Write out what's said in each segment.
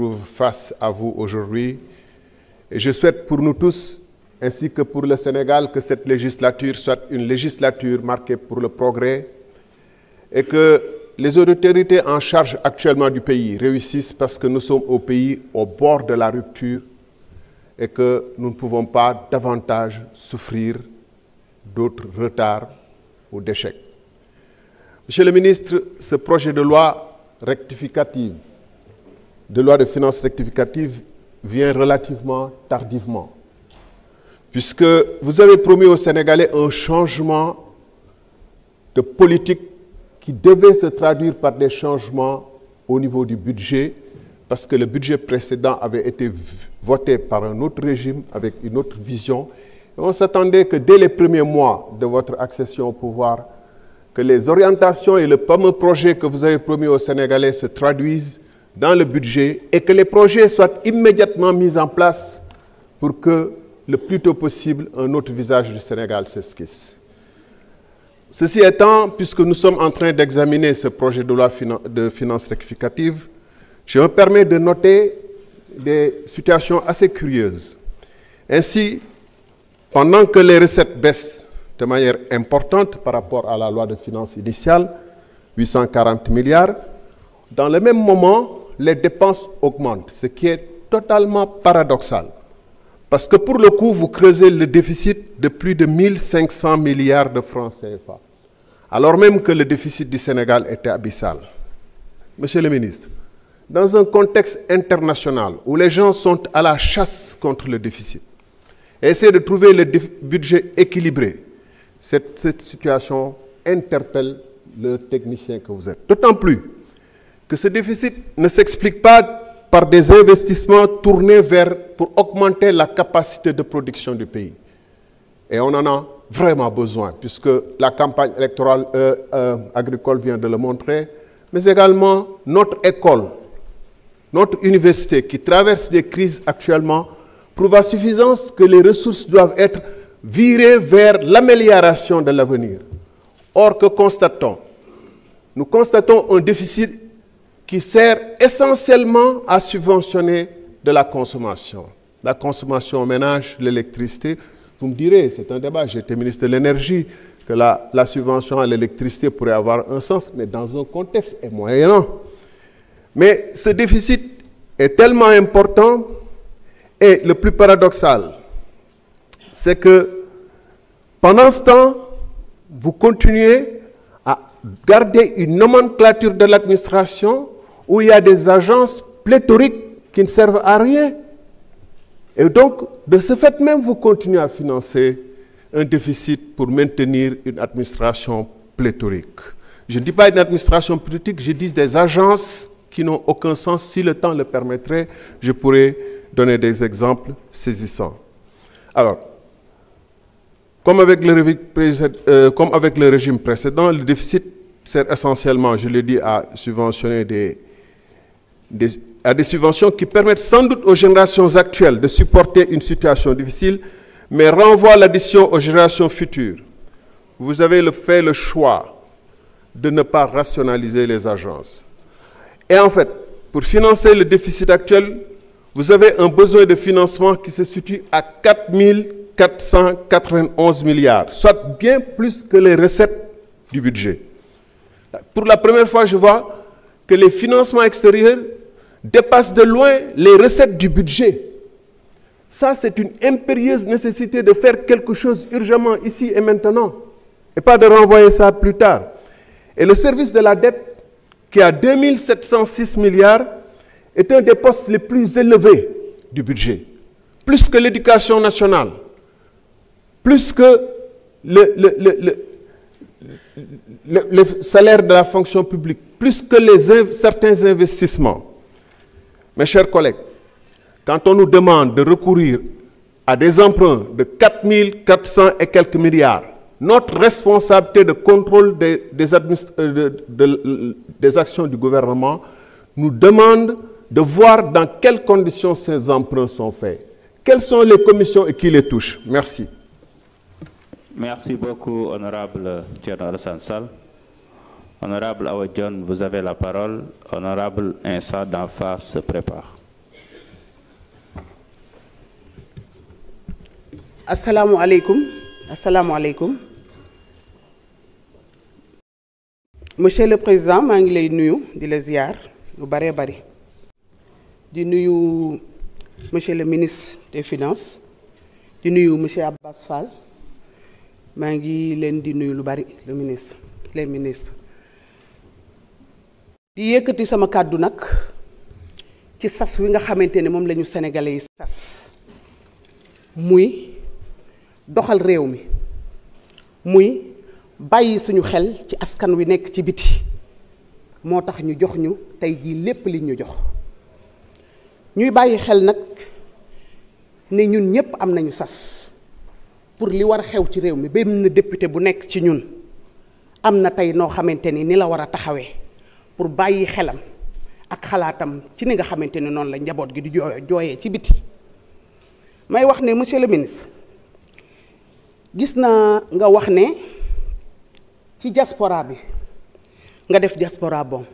trouve face à vous aujourd'hui. Et je souhaite pour nous tous, ainsi que pour le Sénégal, que cette législature soit une législature marquée pour le progrès et que les autorités en charge actuellement du pays réussissent parce que nous sommes au pays au bord de la rupture et que nous ne pouvons pas davantage souffrir d'autres retards ou d'échecs. Monsieur le ministre, ce projet de loi rectificative, de loi de finances rectificative, vient relativement tardivement, puisque vous avez promis aux Sénégalais un changement de politique qui devait se traduire par des changements au niveau du budget, parce que le budget précédent avait été voté par un autre régime, avec une autre vision. Et on s'attendait que dès les premiers mois de votre accession au pouvoir, que les orientations et le fameux projet que vous avez promis aux Sénégalais se traduisent dans le budget et que les projets soient immédiatement mis en place pour que, le plus tôt possible, un autre visage du Sénégal s'esquisse. Ceci étant, puisque nous sommes en train d'examiner ce projet de loi de finances rectificative, je me permets de noter des situations assez curieuses. Ainsi, pendant que les recettes baissent de manière importante par rapport à la loi de finances initiale, 840 milliards, dans le même moment, les dépenses augmentent, ce qui est totalement paradoxal. Parce que pour le coup, vous creusez le déficit de plus de 1500 milliards de francs CFA, alors même que le déficit du Sénégal était abyssal. Monsieur le ministre, dans un contexte international où les gens sont à la chasse contre le déficit, et essayer de trouver le budget équilibré, cette situation interpelle le technicien que vous êtes. D'autant plus que ce déficit ne s'explique pas par des investissements tournés pour augmenter la capacité de production du pays. Et on en a vraiment besoin, puisque la campagne électorale agricole vient de le montrer, mais également notre école, notre université qui traverse des crises actuellement, prouve à suffisance que les ressources doivent être virées vers l'amélioration de l'avenir. Or, que constatons? Nous constatons un déficit qui sert essentiellement à subventionner de la consommation aux ménages, l'électricité. Vous me direz, c'est un débat, j'étais ministre de l'énergie, que la subvention à l'électricité pourrait avoir un sens, mais dans un contexte moyennant. Mais ce déficit est tellement important, et le plus paradoxal, c'est que pendant ce temps, vous continuez à garder une nomenclature de l'administration où il y a des agences pléthoriques qui ne servent à rien. Et donc, de ce fait même, vous continuez à financer un déficit pour maintenir une administration pléthorique. Je ne dis pas une administration politique, je dis des agences qui n'ont aucun sens. Si le temps le permettrait, je pourrais donner des exemples saisissants. Alors, comme avec le régime précédent, le déficit sert essentiellement, je l'ai dit, à subventionner des subventions qui permettent sans doute aux générations actuelles de supporter une situation difficile, mais renvoient l'addition aux générations futures. Vous avez fait le choix de ne pas rationaliser les agences. Et en fait, pour financer le déficit actuel, vous avez un besoin de financement qui se situe à 4 491 milliards, soit bien plus que les recettes du budget. Pour la première fois, je vois que les financements extérieurs dépassent de loin les recettes du budget. Ça, c'est une impérieuse nécessité de faire quelque chose urgemment ici et maintenant, et pas de renvoyer ça plus tard. Et le service de la dette, qui a 2706 milliards, est un des postes les plus élevés du budget, plus que l'éducation nationale, plus que le salaire de la fonction publique, plus que certains investissements. Mes chers collègues, quand on nous demande de recourir à des emprunts de 4 400 et quelques milliards, notre responsabilité de contrôle des actions du gouvernement nous demande de voir dans quelles conditions ces emprunts sont faits. Quelles sont les commissions et qui les touchent? Merci. Merci beaucoup, honorable Thierno Alassane Sall. Honorable Awa Dione, vous avez la parole. Honorable Insa d'en face se prépare. Assalamualaikum. Monsieur le Président, maa ngi lay nuyu di la ziar lu bare bari di nuyu monsieur le ministre des Finances di nuyu monsieur Abbas Fall maa ngi leen di nuyu lu bari le ministre les ministres di yëkkati sama kàddu nag ci sas wi nga xamante ne moom lañu sénégalais yi sas muy doxal réew mi muy bàyyi suñu xel ci askan wi nekk ci biti moo tax ñu jox ñu tey jii lépp li ñu jox ñuy bàyyi xel nag ne ñun ñépp am nañu sas pour li war a xew ci réew mi benn député bu nekk ci ñun am na tey noo xamante ni la war a taxawee pour bàyyi xelam ak xalaatam ci ni nga xamante ni noonu la njaboot gi di jooyee ci biti may wax ne monsieur le ministre gis naa nga wax ne ci diaspora bi nga def diaspora bon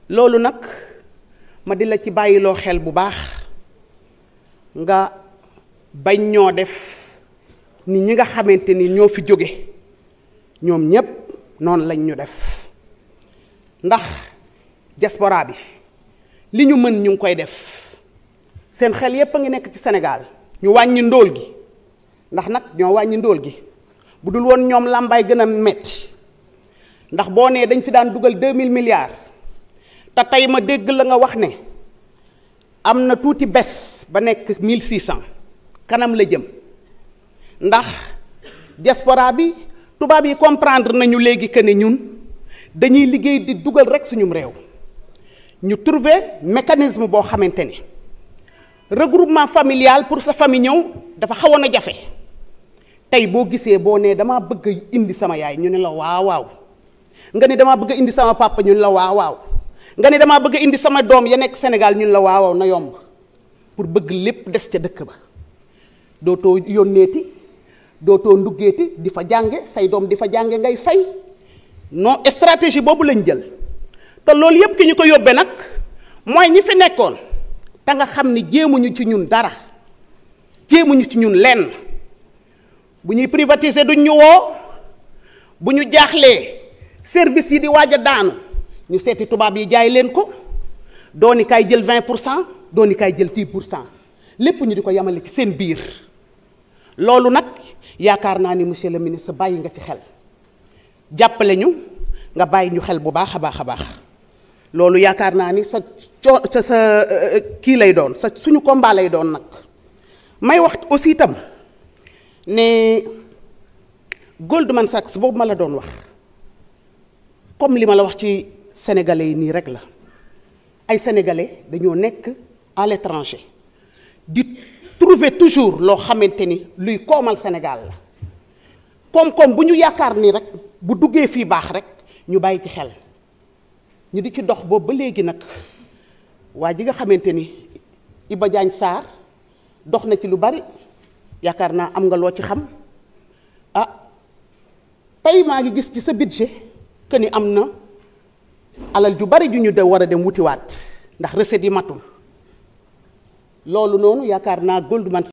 loolu nag ma di la ci bàyyiloo xel bu baax nga bañ ñoo def ni ñi nga xamante ni ñoo fi jóge ñoom ñépp noonu lañ ñu def ndax diaspora bi li ñu mën ñu ngi koy def seen xel yépp a ngi nekk ci Sénégal ñu wàññi ndóol gi ndax nag ñoo wàññi ndóol gi bu dul woon ñoom làmbaay gën a metti ndax boo nee dañ fi daan dugal 2000 milliards te tey ma dégg la nga wax ne am na tuuti bés ba nekk 1600 kanam la jëm ndax diaspora bi tubaab yi comprendre nañu léegi que ne ñun dañuy liggéey di dugal rek suñum réew ñu trouver mécanisme boo xamante ni regroupement familial pour sa famille ñëw dafa xawoon a jafe tey boo gisee boo nee damaa bëgg indi sama yaay ñu ne la waaw nga ne damaa bëgg indi sama papa ñu ne la waaw nga ne damaa bëgg indi sama doom ya nekk Sénégal ñu ne la waaw na yomb pour bëgg lépp des ca dëkk ba dootoo yónneeti dootoo nduggeeti di fa jànge say doom di fa jànge ngay fay non stratégie boobu lañ jël te loolu yépp ki ñu ko yóbbee nag mooy ñi fi nekkoon te nga xam ni jéemuñu ci ñun dara jéemuñu ci ñun lenn bu ñuy privatiser duñ ñu woo bu ñu jaaxlee service yi di waaj a daanu ñu seeti tubaab yi jaay leen ko dooni kaay jël 20% dooni kaay jël 10% lépp ñu di ko yamale ci seen biir loolu nag yaakaar naa ni monsieur le ministre bàyyi nga ci xel jàppale ñu nga bàyyi ñu xel bu baax a baax a baax loolu yaakaar naa ni sa kii lay doon sa suñu combat lay doon nag may wax aussi itam ne Goldman Sachs boobu ma la doon wax comme li ma la wax ci sénégalais yi nii rek la ay sénégalais dañoo nekk à l'étranger di trouver toujours loo xamante ni luy koomal Sénégal la koom-koom bu ñu yaakaar ni rek bu duggee fii baax rek ñu bàyyi ci xel ñu di ci dox boobu ba léegi nag waa ji nga xamante ni Iba Diagne Sarr dox na ci lu bari yaakaar naa am nga loo ci xam tey maa ngi gis ci sa budget que ni am na alal ju bari ju ñu de war a dem wutiwaat ndax recette yi matul loolu noonu yaakaar naa Goldman